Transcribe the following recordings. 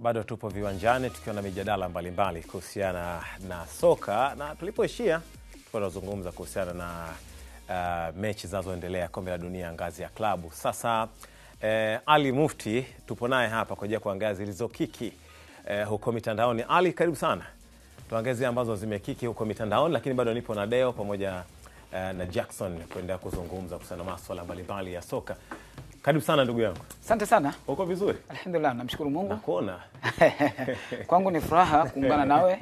Bado tupo viwanjani tukiwa na mijadala mbalimbali kuhusiana na soka, na tulipoishia tunazungumza kuhusiana na mechi zinazoendelea kombe la dunia ngazi ya klabu. Sasa Ali Mufti tupo naye hapa kwa ajili ya kuangazia zilizokiki huko mitandaoni. Ali, karibu sana. Tuangazie ambazo zimekiki huko mitandaoni, lakini bado nipo na Deo pamoja na Jackson kuendelea kuzungumza kuhusiana na masuala mbalimbali ya soka. Karibu sana ndugu yangu. Asante sana. Uko vizuri? Alhamdulillah, namshukuru Mungu. Nakuona. Kwangu ni furaha kuungana nawe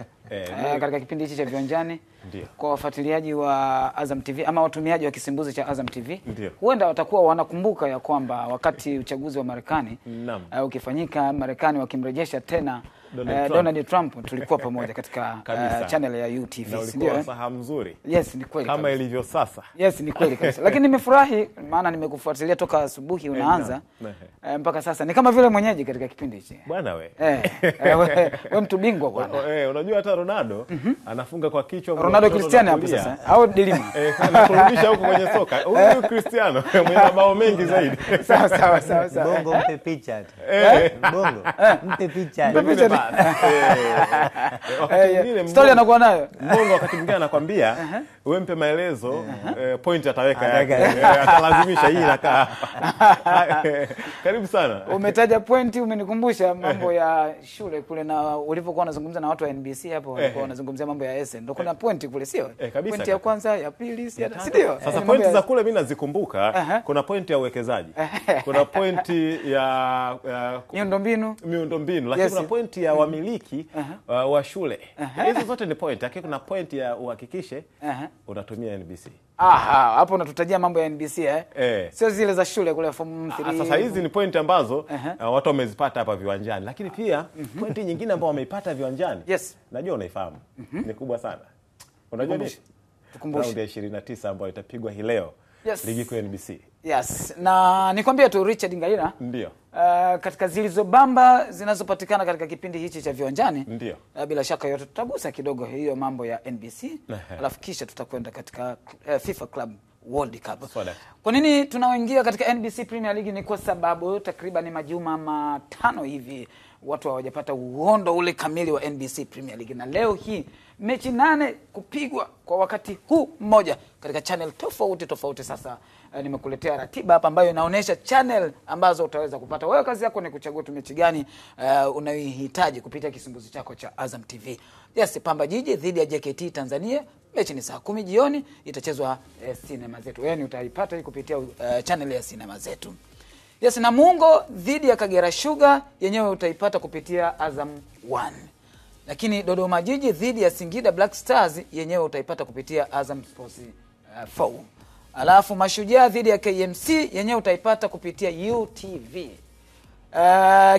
katika kipindi hichi cha viwanjani. Ndio. Kwa wafuatiliaji wa Azam TV ama watumiaji wa kisimbuzi cha Azam TV, huenda watakuwa wanakumbuka ya kwamba wakati uchaguzi wa Marekani ukifanyika, Marekani wakimrejesha tena Donald Trump, tulikuwa pamoja katika channel ya UTV. Na ulikuwa saha mzuri. Yes, ni kweli. Kama ilivyo sasa. Yes, ni kweli kabisa. Lakini nimefurahi maana nimekufuatilia toka asubuhi unaanza mpaka sasa. Ni kama vile mwenyeji katika kipindi hichi. Bwana we. Wewe mtu bingwa bwana. Unajua hata Ronaldo anafunga kwa kichwa. Ronaldo Cristiano hapo sasa. Au Dilima. Anakurudisha huko kwenye soka. Huyu Cristiano mwenye mabao mengi zaidi. Sawa. Bongo mpe picha. Bongo mpe picha. Wakati mwingine story anakuwa nayo. Mbongo wakati mwingine anakuambia wewe mpe maelezo, point ataweka yake. Atalazimisha hii inakaa. Karibu sana. Umetaja point, umenikumbusha mambo ya shule kule, na ulipokuwa unazungumza na watu wa NBC hapo walikuwa wanazungumzia mambo ya SN. Ndio kuna point kule, sio? Point ya kwanza, ya pili, sio? Sasa point za kule mimi nazikumbuka. Kuna point ya uwekezaji. Kuna point ya miundombinu, lakini kuna point ya wamiliki wa shule. Hizo zote ni point. Lakini kuna point ya uhakikishe unatumia NBC. Hapo unatutajia mambo ya NBC sio zile za shule kule form 3. Sasa hizi ni point ambazo watu wamezipata hapa viwanjani, lakini pia point nyingine ambayo wameipata viwanjani. Yes. Najua unaifahamu. Ni kubwa sana. Unajua ni tukumbushe round ya 29 ambayo itapigwa hii leo. Yes. Ligi kuu ya NBC. Yes. Na nikwambia tu Richard Ngaira. Ndio. Katika zilizobamba zinazopatikana katika kipindi hichi cha viwanjani. Ndio. Bila shaka yote tutagusa kidogo hiyo mambo ya NBC. Alafu kisha tutakwenda katika FIFA Club World Cup. Kwa nini tunaoingia katika NBC Premier League? Ni kwa sababu takriban majuma 5 hivi watu hawajapata uhondo ule kamili wa NBC Premier League, na leo hii mechi 8 kupigwa kwa wakati huu mmoja katika channel tofauti. Sasa nimekuletea ratiba hapa ambayo inaonyesha channel ambazo utaweza kupata. Wewe kazi yako ni kuchagua tu mechi gani unayohitaji kupitia kisimbuzi chako cha Azam TV. Yes, Pamba Jiji dhidi ya JKT Tanzania, mechi ni saa 10 jioni, itachezwa sinema zetu. Yaani utaipata hii kupitia channel ya sinema zetu. Yes, Namungo dhidi ya Kagera Sugar, yenyewe utaipata kupitia Azam 1. Lakini Dodoma Jiji dhidi ya Singida Black Stars, yenyewe utaipata kupitia Azam Sports 4. Alafu Mashujaa dhidi ya KMC, yenyewe utaipata kupitia UTV.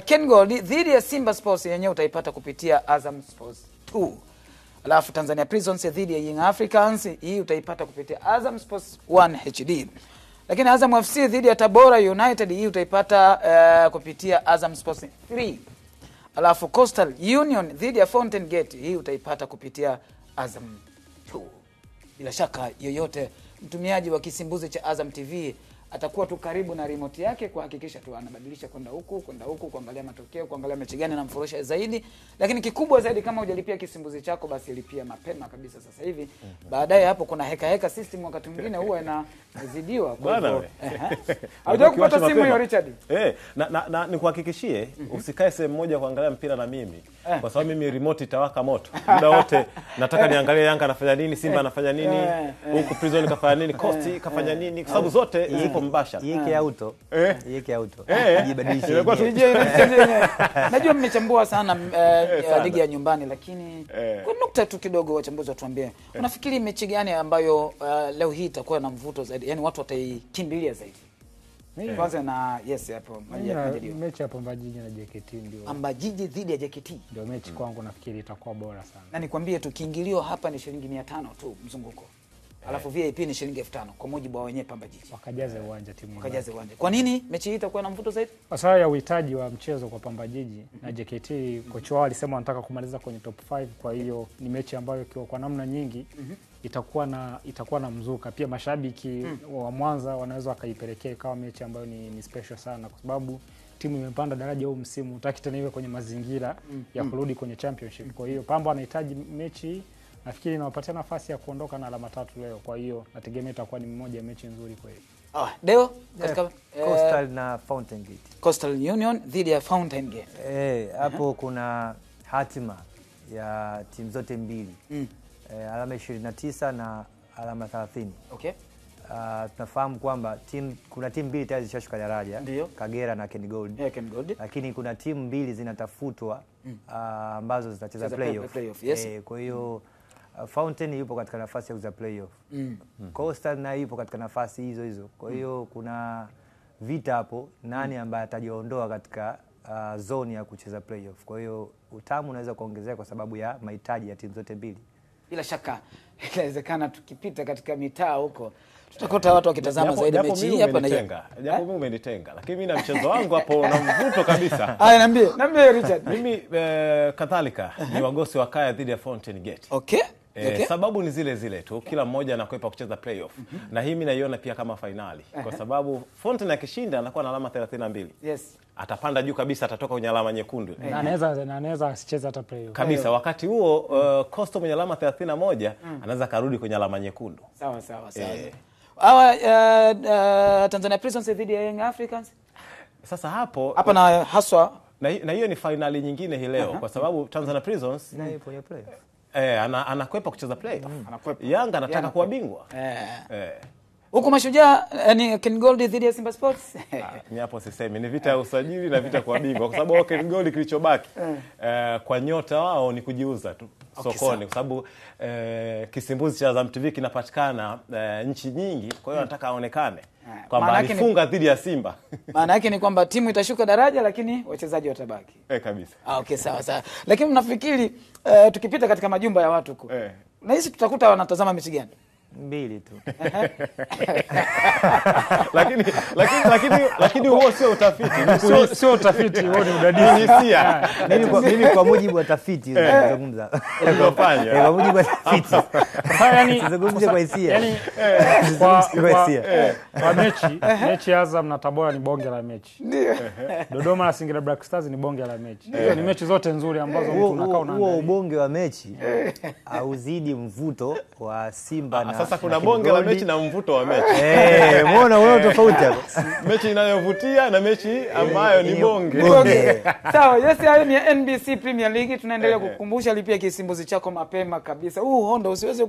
KenGold dhidi ya Simba Sports, yenyewe utaipata kupitia Azam Sports 2. Alafu Tanzania Prisons dhidi ya Young Africans, hii utaipata kupitia Azam Sports 1 HD. Lakini Azam FC dhidi ya Tabora United, hii utaipata kupitia Azam Sports 3. Alafu Coastal Union dhidi ya Fountain Gate, hii utaipata kupitia Azam 2. Bila shaka yoyote mtumiaji wa kisimbuzi cha Azam TV atakuwa tu karibu na remote yake kuhakikisha tu anabadilisha kwenda huku kuangalia matokeo, kuangalia mechi gani na mfurusha zaidi. Lakini kikubwa zaidi, kama hujalipia kisimbuzi chako, basi lipia mapema kabisa sasa hivi. Baadaye hapo kuna heka system wakati mwingine huwa inazidiwa. Kwa hivyo hauja kupata simu hiyo Richard. Na nikuhakikishie usikae sehemu moja kuangalia mpira na mimi. Kwa sababu mimi remote itawaka moto. Muda wote nataka niangalie Yanga anafanya nini, Simba anafanya nini, huko Prison kafanya nini, Coast kafanya nini, kwa sababu zote zipo mbasha. Yeke auto. Jibadilishe. Najua mmechambua sana ligi ya nyumbani, lakini kwa nukta tu kidogo wachambuzi watuambie. Unafikiri mechi gani ambayo leo hii itakuwa na mvuto zaidi? Yaani watu wataikimbilia zaidi. Kwanza na hapo mechi ya Pamba Jiji na JKT ndio. Pamba Jiji dhidi ya JKT ndio mechi kwangu nafikiri itakuwa bora sana. Na nikwambie tu kiingilio hapa ni shilingi 500 tu mzunguko. alafu VIP ni shilingi 5,000 kwa mujibu wa wenyewe Pamba Jiji. Wakajaze uwanja timu. Wakajaze uwanja. Kwa nini mechi hii itakuwa na mvuto zaidi? Kwa sababu ya uhitaji wa mchezo kwa Pamba Jiji na JKT, kocha wao alisema wanataka kumaliza kwenye top 5, kwa hiyo ni mechi ambayo kwa namna nyingi itakuwa na mzuka. Pia mashabiki wa Mwanza wanaweza wakaipelekea ikawa mechi ambayo ni special sana, kwa sababu timu imepanda daraja huu msimu, utaki tena iwe kwenye mazingira ya kurudi kwenye championship. Kwa hiyo Pamba wanahitaji mechi, nafikiri inawapatia nafasi ya kuondoka na alama 3 leo. Kwa hiyo nategemea itakuwa ni mmoja ya mechi nzuri kweli. Deo katika Coastal na Fountain Gate. Coastal Union dhidi ya Fountain Gate. Hapo kuna hatima ya timu zote mbili. Alama 29 na alama 30. Okay. Tunafahamu kwamba kuna timu mbili tayari zishashuka daraja, Kagera na Ken Gold. Ken Gold. Lakini kuna timu mbili zinatafutwa ambazo zitacheza playoff. Yes. Kwa hiyo Fountain yupo katika nafasi ya kucheza playoff. Coastal na yupo katika nafasi hizo. Kwa hiyo kuna vita hapo, nani ambaye atajiondoa katika zone ya kucheza playoff. Kwa hiyo utamu unaweza kuongezeka kwa sababu ya mahitaji ya timu zote mbili. Bila shaka inawezekana tukipita katika mitaa huko tutakuta watu wakitazama zaidi mechi hii hapa na japo mimi umenitenga, lakini mimi na mchezo wangu hapo na mvuto kabisa. Haya, niambie Richard. Mimi kadhalika ni Wagosi wa Kaya dhidi ya Fountain Gate. Okay. Sababu ni zile tu, kila mmoja anakwepa kucheza playoff. Na hii mimi naiona pia kama finali, kwa sababu Fountain akishinda anakuwa na alama 32. Yes. Atapanda juu kabisa, atatoka kwenye alama nyekundu. Na anaweza asicheze hata playoff. Kabisa, wakati huo Coastal mwenye alama 31 anaweza karudi kwenye alama nyekundu. Sawa. Hawa Tanzania Prisons dhidi ya Young Africans. Sasa hapa na haswa na hiyo ni finali nyingine hii leo, kwa sababu Tanzania Prisons na yupo kwenye playoff. Anakwepa kucheza playoff. Yanga anataka kuwa bingwa. Huko Mashujaa ni Ken Gold dhidi ya Simba Sports. Ni hapo sisemi, ni vita ya usajili na vita kwa bingwa, kwa sababu Ken Gold kilichobaki kwa nyota wao ni kujiuza tu sokoni, kwa sababu kisimbuzi cha Azam TV kinapatikana nchi nyingi, kwa hiyo anataka aonekane kwamba alifunga dhidi ya Simba. Maana yake ni kwamba timu itashuka daraja lakini wachezaji watabaki. Kabisa. Okay, sawa. Lakini mnafikiri tukipita katika majumba ya watu huko, na hizi tutakuta wanatazama mechi gani? Mbili tu. lakini huo sio utafiti. Sio utafiti, huo ni udadisi. Mimi kwa mujibu wa tafiti nazungumza. Unafanya. Kwa mujibu wa tafiti. Nazungumza kwa hisia. Yaani kwa mechi ya Azam na Tabora ni bonge la mechi. Ndio. Dodoma na Singida Black Stars ni bonge la mechi. Hizo ni mechi zote nzuri ambazo mtu unakaa unaangalia. Huo bonge wa mechi hauzidi mvuto wa Simba na sasa kuna bonge la mechi na mvuto wa mechi. Umeona wewe tofauti hapo. Mechi inayovutia na mechi ambayo ni bonge. Sawa, yes, hayo ni NBC Premier League. Tunaendelea kukukumbusha lipia kisimbuzi chako mapema kabisa. Hondo usiweze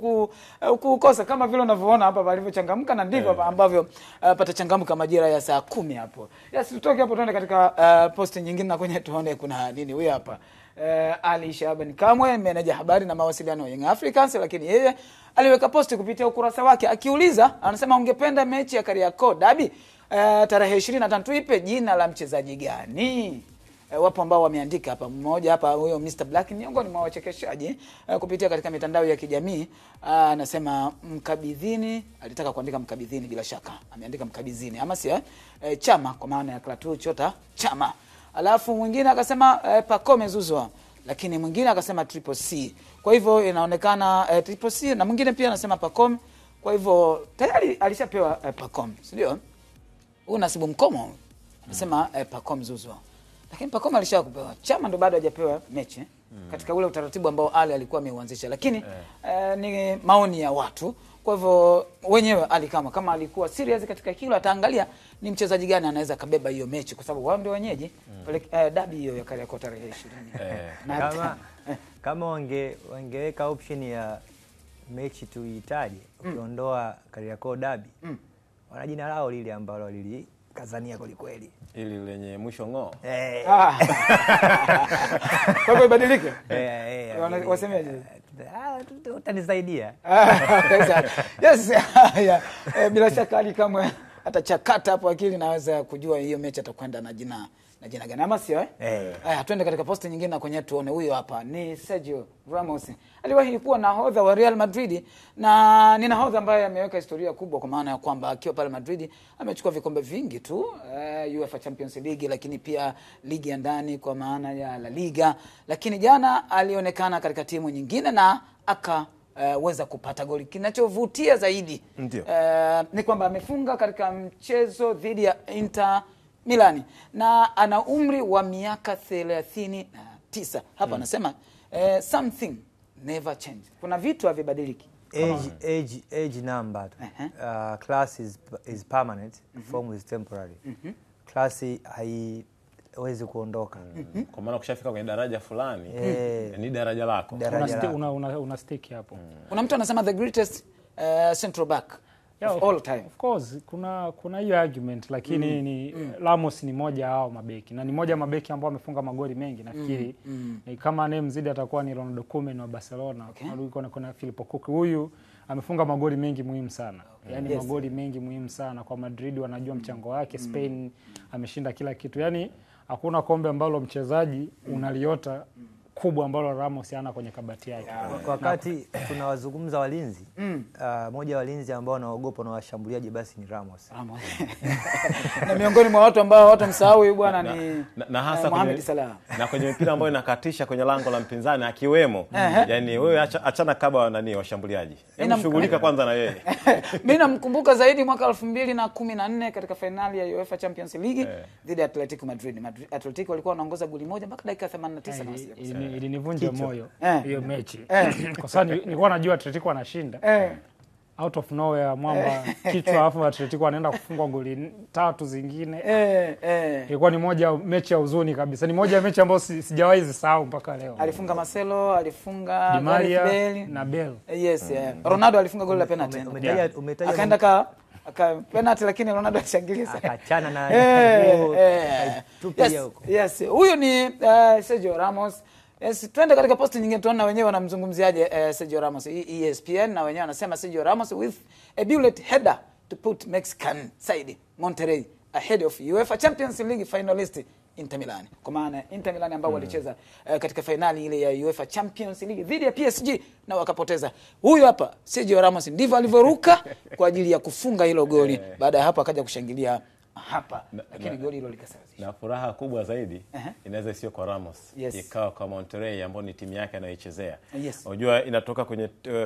kukosa, kama vile unavyoona hapa walivyochangamka, na ndivyo ambavyo patachangamka majira ya saa 10 hapo. Yes, tutoke hapo tuende katika post nyingine na kwenye tuone kuna nini. Huyu hapa Ali Shaban Kamwe, meneja habari na mawasiliano wa Young Africans, lakini yeye aliweka posti kupitia ukurasa wake akiuliza, anasema ungependa mechi ya Kariakoo Derby tarehe 25 tuipe jina la mchezaji gani? Wapo ambao wameandika hapa, mmoja hapa huyo Mr Black miongoni mwa wachekeshaji kupitia katika mitandao ya kijamii anasema mkabidhini, alitaka kuandika mkabidhini, bila shaka ameandika mkabidhini ama si Chama kwa maana ya Klatu Chota Chama. Alafu mwingine akasema Pacome Zouzoua, lakini mwingine akasema Triple C. Kwa hivyo inaonekana Triple C, na mwingine pia anasema Pacome. Kwa hivyo tayari alishapewa Pacome, si ndio? Huyu Nasibu Mkomo anasema Pacome Zouzoua. Lakini Pacome alishakupewa. Chama ndo bado hajapewa mechi katika ule utaratibu ambao Ali alikuwa ameuanzisha. Lakini ni maoni ya watu. Kwa hivyo wenyewe Ali kama alikuwa serious katika hilo, ataangalia ni mchezaji gani anaweza kabeba hiyo mechi, kwa sababu wao ndio wenyeji dabi hiyo ya Kariakoo tarehe 20. Kama wangeweka option ya mechi tuihitaji, ukiondoa Kariakoo Derby, wana jina lao lile ambalo lilikazania kweli ili lenye mwisho ng'oo. Kwa hivyo ibadilike. Wasemeje? Utanisaidia. Yes, bila shaka Ali kama atachakata hapo akili, naweza kujua hiyo mechi atakwenda na jina gani, ama sio twende katika posti nyingine na kwenye tuone. Huyo hapa ni Sergio Ramos, aliwahi kuwa nahodha wa Real Madrid na ni nahodha ambaye ameweka historia kubwa, kwa maana ya kwamba akiwa pale Madrid amechukua vikombe vingi tu, UEFA Champions League, lakini pia ligi ya ndani kwa maana ya La Liga. Lakini jana alionekana katika timu nyingine na weza kupata goli. Kinachovutia zaidi ni kwamba amefunga katika mchezo dhidi ya Inter Milani na ana umri wa miaka 39. Hapa anasema something never change. Kuna vitu havibadiliki. Age number. Class is permanent, form is temporary. Class haiwezi kuondoka. Kwa maana ukishafika kwenye daraja fulani ni daraja lako. Una stick hapo. Kuna mtu anasema the greatest central back of all time. Of course kuna hiyo argument, lakini ni Ramos ni moja hao mabeki na ni moja mabeki ambao amefunga magoli mengi. Nafikiri kama name mzidi atakuwa ni Ronaldo Koeman wa Barcelona. Kuna Philippe Cook, huyu amefunga magoli mengi muhimu sana. Yaani magoli mengi muhimu sana kwa Madrid, wanajua mchango wake. Spain ameshinda kila kitu. Yaani hakuna kombe ambalo mchezaji unaliota kubwa ambalo Ramos ana kwenye kabati yake. Wakati tunawazungumza walinzi, moja walinzi ambao wanaogopa na washambuliaji basi ni Ramos. Na miongoni mwa watu ambao watu msahau huyu bwana ni na hasa Mohamed Salah. Na kwenye mpira ambao inakatisha kwenye lango la mpinzani akiwemo. Yani wewe achana kaba nani washambuliaji. Hebu shughulika kwanza na yeye. Mimi namkumbuka zaidi mwaka 2014 katika finali ya UEFA Champions League dhidi ya Atletico Madrid. Atletico walikuwa wanaongoza goli moja mpaka dakika 89 na ilinivunja moyo hiyo mechi. Kwa sababu nilikuwa najua Atletico anashinda. Out of nowhere mwamba kichwa, afu Atletico anaenda kufungwa goli 3 zingine. Ilikuwa ni moja mechi ya huzuni kabisa. Ni moja ya mechi ambayo sijawahi zisahau mpaka leo. Alifunga Marcelo, alifunga Di Maria na Bale. Yes, Ronaldo alifunga goli la penalty. Akaenda penalty, lakini Ronaldo alishangilia sana. Akachana na yes. Huyu ni Sergio Ramos. Yes, twende katika posti nyingine tuone wenyewe wanamzungumziaje Sergio Ramos. ESPN na wenyewe wanasema Sergio Ramos with a bullet header to put Mexican side Monterrey ahead of UEFA Champions League finalist Inter Milan. Kwa maana Inter Milan ambao walicheza katika finali ile ya UEFA Champions League dhidi ya PSG na wakapoteza. Huyu hapa Sergio Ramos ndivyo alivyoruka kwa ajili ya kufunga hilo goli. Baada ya hapo akaja kushangilia hapa, lakini goli hilo likasawazisha. Na furaha kubwa zaidi inaweza sio kwa Ramos, ikawa kwa Monterrey ambao ni timu yake anayoichezea. Unajua inatoka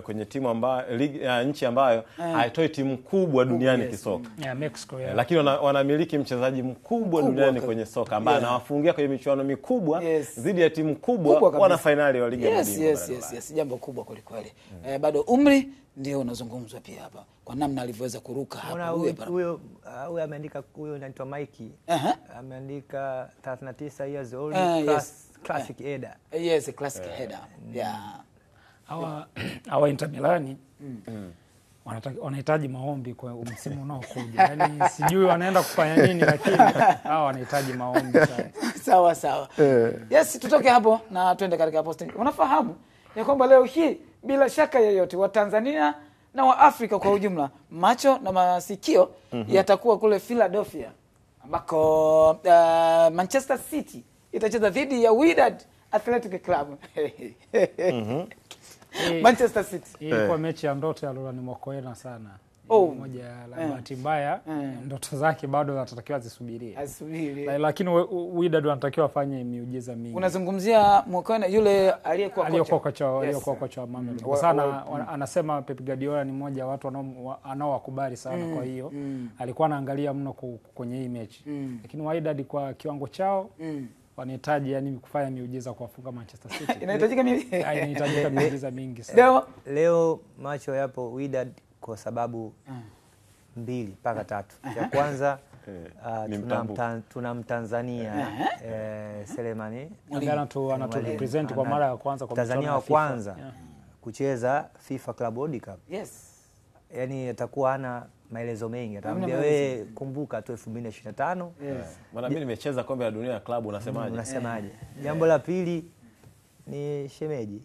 kwenye timu ambayo nchi ambayo haitoi timu kubwa duniani kisoka. Mexico. Lakini wanamiliki mchezaji mkubwa duniani kwenye soka ambaye anawafungia kwenye michuano mikubwa dhidi ya timu kubwa wana finali wa ligi ya mabingwa. Yes, jambo kubwa kweli. Bado umri ndio unazungumzwa pia hapa kwa namna alivyoweza kuruka hapa. Huyo ameandika, huyo anaitwa Mikey. Ameandika 39 years old, classic header. Yes, a classic header. Hawa Inter Milani wanahitaji maombi kwa msimu unaokuja. Yaani sijui wanaenda kufanya nini, lakini hawa wanahitaji maombi sana. Sawa. Yes, tutoke hapo na twende katika posti. Unafahamu ya kwamba leo hii bila shaka yoyote wa Tanzania na wa Afrika kwa ujumla macho na masikio yatakuwa kule Philadelphia ambako Manchester City itacheza dhidi ya Wydad Athletic Club. Manchester City. Ilikuwa mechi ya ndoto ya Roland Mokoena sana. Moja la bahati mbaya, ndoto zake bado atatakiwa zisubirie. Lakini Wydad wanatakiwa afanye miujiza mingi. Unazungumzia Mokoena yule aliyekuwa kocha wa Mamelodi. Sana anasema Pep Guardiola ni mmoja wa watu anaowakubali sana, kwa hiyo alikuwa anaangalia mno kwenye hii mechi. Lakini Wydad kwa kiwango chao wanahitaji kufanya miujiza kuwafunga Manchester City. Inahitajika miujiza mingi sana. Leo macho yapo Wydad kwa sababu 2 mpaka 3. Ya kwanza tuna Mtanzania Selemani anatu represent kwa mara ya kwanza kwa Tanzania wa kwanza kucheza FIFA Club World Cup. Yaani atakuwa ana maelezo mengi. Ataambia wewe kumbuka tu 2025. Maana mimi nimecheza kombe la dunia ya klabu, unasemaje? Jambo la pili ni shemeji.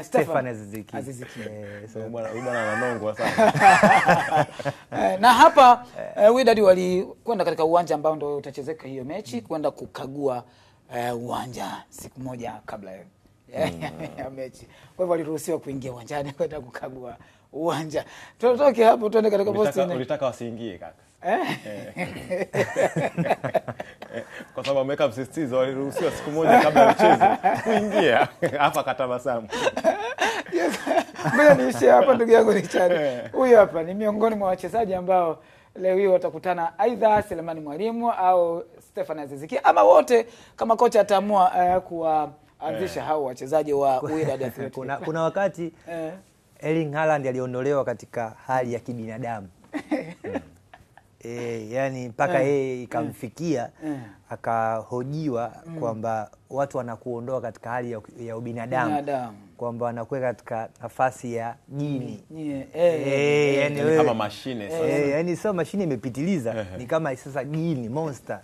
Stefan Aziz Ki. Bwana ananongwa sana. Na hapa Wydad walikwenda katika uwanja ambao ndio utachezeka hiyo mechi kwenda kukagua uwanja siku moja kabla ya mechi. Kwa hivyo waliruhusiwa kuingia uwanjani kwenda kukagua uwanja. Tutoke hapo tuende katika Boston. Ulitaka wasiingie kaka. Kwa sababu ameweka msisitizo waliruhusiwa siku moja kabla ya mchezo kuingia. Hapa katabasamu. Ngoja niishie hapa ndugu yangu Richard. Huyu hapa ni miongoni mwa wachezaji ambao leo hii watakutana aidha Selemani Mwalimu au Stefan Aziz Ki ama wote kama kocha ataamua kuwaanzisha hao wachezaji wa Wydad Athletic. Kuna wakati Erling Haaland aliondolewa katika hali ya kibinadamu. Yani mpaka yeye ikamfikia akahojiwa kwamba watu wanakuondoa katika hali ya ubinadamu, kwamba wanakuweka katika nafasi ya jini. Yani kama mashine sasa. Yani sio mashine imepitiliza, ni kama sasa jini, monster.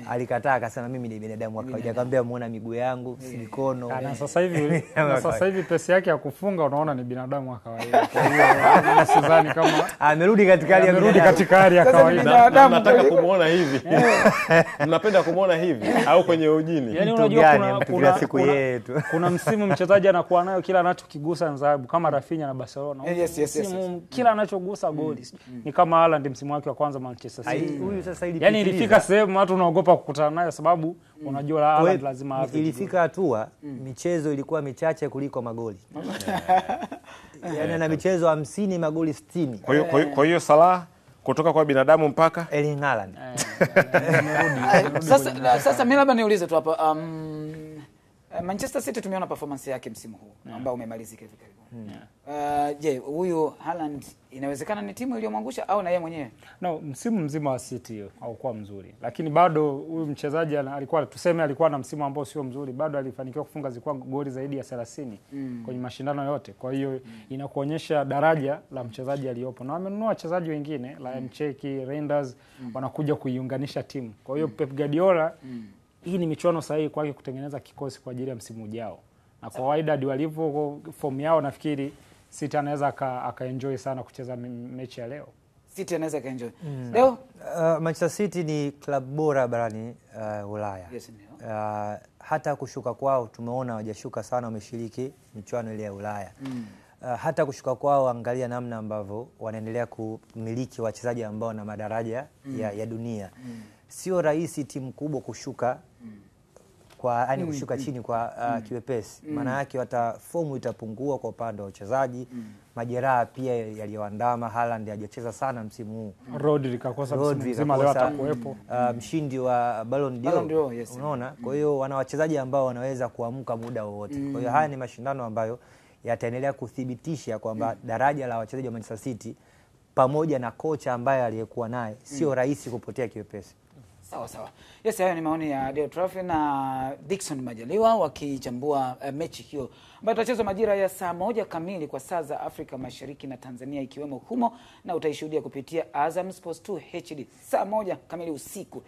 Alikataa akasema mimi ni binadamu, akaja akamwambia muona miguu yangu, si mikono. Na sasa hivi pesa yake ya kufunga unaona ni binadamu wa kawaida. Kwa hiyo nasidhani kama amerudi katika hali ya kawaida. Nataka kumuona hivi. Mnapenda kumuona hivi au kwenye ujini? Yani unajua kuna msimu mchezaji anakuwa nayo kila anachokigusa nzahabu kama Rafinha na Barcelona. Kila anachogusa goli. Ni kama Haaland msimu wake wa kwanza Manchester City. Huyu sasa yani ilifika sehemu watu wanaogopa kukutana naye sababu unajua Haaland lazima awe. Ilifika hatua michezo ilikuwa michache kuliko magoli. Yani na michezo 50 magoli 60. Kwa hiyo Salah kutoka kwa binadamu mpaka Erling Haaland. Sasa mimi labda niulize tu hapa Manchester City tumeona performance yake msimu huu ambao umemalizika hivi karibuni. Je, huyu Haaland inawezekana ni timu iliyomwangusha au na yeye mwenyewe? No, msimu mzima wa City haukuwa mzuri. Lakini bado huyu mchezaji alikuwa na msimu ambao sio mzuri, bado alifanikiwa kufunga zilikuwa goli zaidi ya 30 kwenye mashindano yote. Kwa hiyo inakuonyesha daraja la mchezaji aliyopo. Na wamenunua wachezaji wengine, Ryan Cherki, Reinders wanakuja kuiunganisha timu. Kwa hiyo Pep Guardiola hii ni michuano sahihi kwake kutengeneza kikosi kwa ajili ya msimu ujao. Na kwa Wydad walivyo form yao nafikiri City anaweza akaenjoy sana kucheza mechi ya leo. City anaweza kaenjoy. Leo Manchester City ni club bora barani Ulaya. Yes, hata kushuka kwao tumeona hawajashuka sana, wameshiriki michuano ile ya Ulaya. Hata kushuka kwao angalia namna ambavyo wanaendelea kumiliki wachezaji ambao na madaraja ya dunia. Sio rahisi timu kubwa kushuka kwa kushuka chini kwa kiwepesi. Maana yake fomu itapungua kwa upande wa wachezaji. Majeraha pia yaliyoandama. Haaland hajacheza sana msimu huu. Rodri kakosa msimu mzima, leo atakuwepo. Mshindi wa Ballon d'Or. Unaona? Kwa hiyo wana wachezaji ambao wanaweza kuamka muda wowote. Kwa hiyo haya ni mashindano ambayo yataendelea kuthibitisha kwamba daraja la wachezaji wa Manchester City pamoja na kocha ambaye aliyekuwa naye sio rahisi kupotea kiwepesi. Sawa. Yes, hayo ni maoni ya Deo Trophy na Dickson Majaliwa wakichambua mechi hiyo ambayo itachezwa majira ya saa 1 kamili kwa saa za Afrika Mashariki na Tanzania ikiwemo humo, na utaishuhudia kupitia Azam Sports 2 HD saa 1 kamili usiku.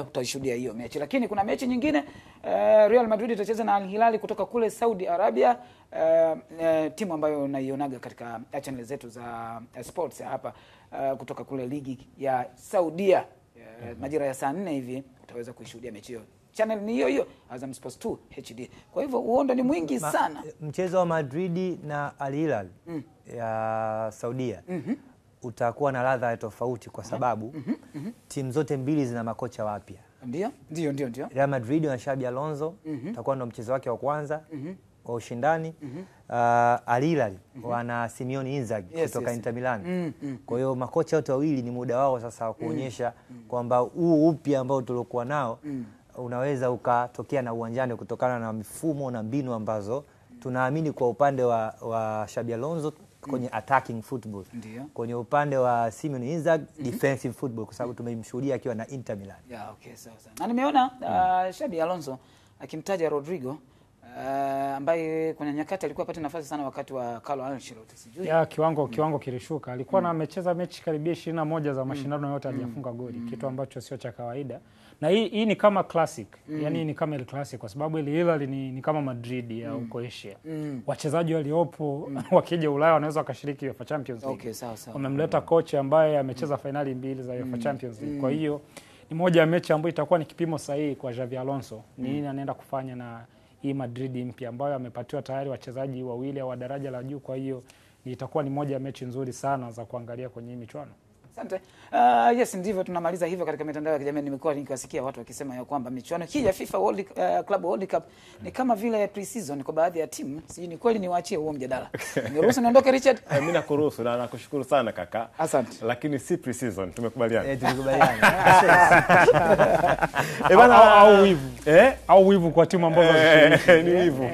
Utaishuhudia hiyo mechi. Lakini kuna mechi nyingine, Real Madrid itacheza na Al Hilal kutoka kule Saudi Arabia, timu ambayo naionaga katika channel zetu za sports hapa kutoka kule ligi ya Saudia. Majira ya saa 4 hivi utaweza kuishuhudia mechi hiyo. Channel ni hiyo Azam Sports 2 HD. Kwa hivyo uondo ni mwingi sana. Mchezo wa Madrid na Al Hilal ya Saudia utakuwa na ladha tofauti kwa sababu timu zote mbili zina makocha wapya. Ndio. Real Madrid na Xabi Alonso utakuwa ndo mchezo wake wa kwanza wa ushindani. Al Hilal wana Simeone Inzaghi kutoka Inter Milan. Kwa hiyo makocha wote wawili ni muda wao sasa wa kuonyesha kwamba huu upya ambao tulikuwa nao unaweza ukatokea na uwanjani kutokana na mifumo na mbinu ambazo tunaamini kwa upande wa Xabi Alonso kwenye attacking football. Kwenye upande wa Simeone Inzaghi defensive football, kwa sababu tumemshuhudia akiwa na Inter Milan. Okay, sawa. Na nimeona Xabi Alonso akimtaja Rodrigo ambaye kuna nyakati alikuwa apate nafasi sana wakati wa Carlo Ancelotti, sijui. Ya kiwango kilishuka. Alikuwa na amecheza mechi karibia 21 za mashindano yote hajafunga goli, kitu ambacho sio cha kawaida. Na hii ni kama classic. Yaani ni kama El Clasico kwa sababu ile Hilal ni kama Madrid ya huko Asia. Wachezaji waliopo wakija Ulaya wanaweza wakashiriki UEFA Champions League. Okay, sawa. Wamemleta kocha ambaye amecheza finali 2 za UEFA Champions League. Kwa hiyo ni moja ya mechi ambayo itakuwa ni kipimo sahihi kwa Xavi Alonso. Ni nini anaenda kufanya na hii Madrid mpya ambayo amepatiwa tayari wachezaji wawili wa daraja la juu. Kwa hiyo itakuwa ni moja ya mechi nzuri sana za kuangalia kwenye michuano. Asante. Yes, ndivyo tunamaliza hivyo katika mitandao ya kijamii. Nimekuwa nikiwasikia watu wakisema ya kwamba michuano hii ya FIFA Club World Cup ni kama vile pre-season kwa baadhi ya timu. Sijui ni kweli, niwaachie huo mjadala. Niruhusu niondoke Richard? Mimi nakuruhusu na nakushukuru sana kaka. Asante. Lakini si pre-season, tumekubaliana. Tulikubaliana. Au wivu. Au wivu kwa timu ambazo ni wivu.